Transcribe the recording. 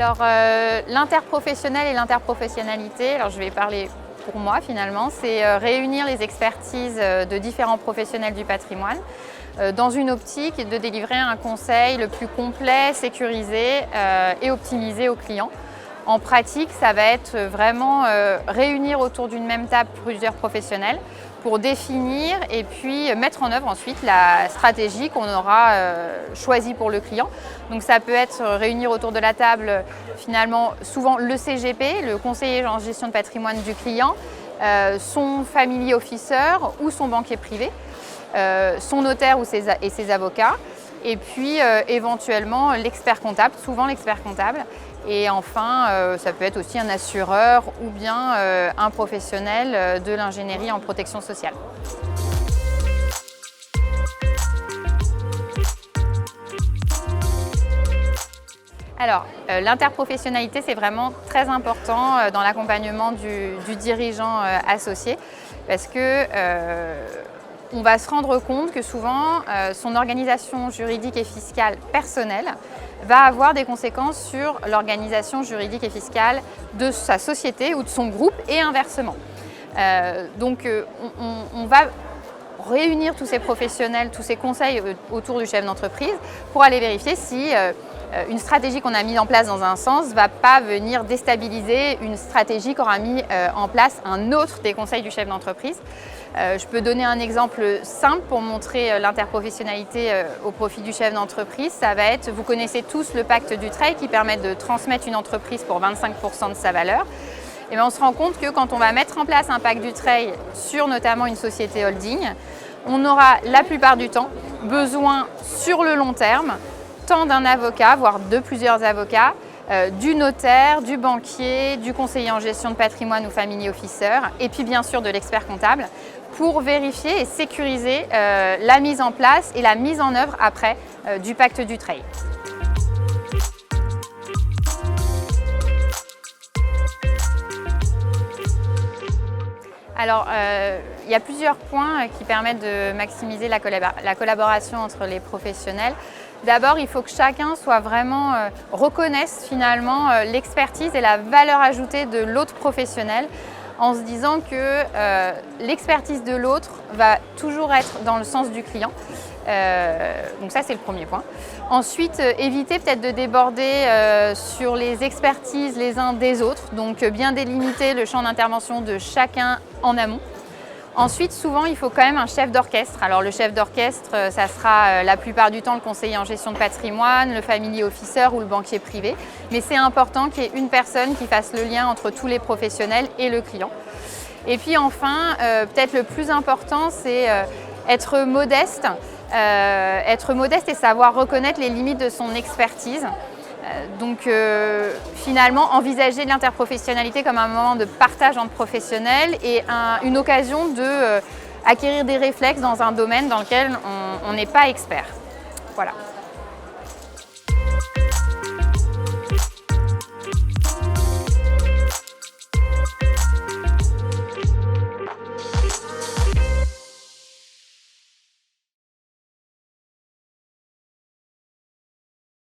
Alors, l'interprofessionnel et l'interprofessionnalité, alors je vais parler pour moi finalement, c'est réunir les expertises de différents professionnels du patrimoine dans une optique de délivrer un conseil le plus complet, sécurisé et optimisé aux clients. En pratique, ça va être vraiment réunir autour d'une même table plusieurs professionnels pour définir et puis mettre en œuvre ensuite la stratégie qu'on aura choisie pour le client. Donc ça peut être réunir autour de la table finalement souvent le CGP, le conseiller en gestion de patrimoine du client, son family officer ou son banquier privé, son notaire et ses avocats, et puis éventuellement l'expert comptable, souvent l'expert comptable. Et enfin, ça peut être aussi un assureur ou bien un professionnel de l'ingénierie en protection sociale. Alors, l'interprofessionnalité, c'est vraiment très important dans l'accompagnement du dirigeant associé parce que on va se rendre compte que souvent, son organisation juridique et fiscale personnelle va avoir des conséquences sur l'organisation juridique et fiscale de sa société ou de son groupe et inversement. On va réunir tous ces professionnels, tous ces conseils autour du chef d'entreprise pour aller vérifier si une stratégie qu'on a mise en place dans un sens ne va pas venir déstabiliser une stratégie qu'aura mis en place un autre des conseils du chef d'entreprise. Je peux donner un exemple simple pour montrer l'interprofessionnalité au profit du chef d'entreprise. Ça va être, vous connaissez tous le pacte Dutreil qui permet de transmettre une entreprise pour 25% de sa valeur. Et bien on se rend compte que quand on va mettre en place un pacte Dutreil sur notamment une société holding, on aura la plupart du temps besoin sur le long terme tant d'un avocat, voire de plusieurs avocats, du notaire, du banquier, du conseiller en gestion de patrimoine ou family officer, et puis bien sûr de l'expert comptable, pour vérifier et sécuriser la mise en place et la mise en œuvre après du pacte Dutreil. Alors, il y a plusieurs points qui permettent de maximiser la collaboration entre les professionnels. D'abord, il faut que chacun soit vraiment reconnaisse finalement l'expertise et la valeur ajoutée de l'autre professionnel en se disant que l'expertise de l'autre va toujours être dans le sens du client. Donc ça, c'est le premier point. Ensuite, éviter peut-être de déborder sur les expertises les uns des autres, donc bien délimiter le champ d'intervention de chacun en amont. Ensuite, souvent, il faut quand même un chef d'orchestre. Alors, le chef d'orchestre, ça sera la plupart du temps le conseiller en gestion de patrimoine, le family officer ou le banquier privé. Mais c'est important qu'il y ait une personne qui fasse le lien entre tous les professionnels et le client. Et puis enfin, peut-être le plus important, c'est être modeste et savoir reconnaître les limites de son expertise. Finalement, envisager l'interprofessionnalité comme un moment de partage entre professionnels et une occasion d'acquérir des réflexes dans un domaine dans lequel on n'est pas expert. Voilà.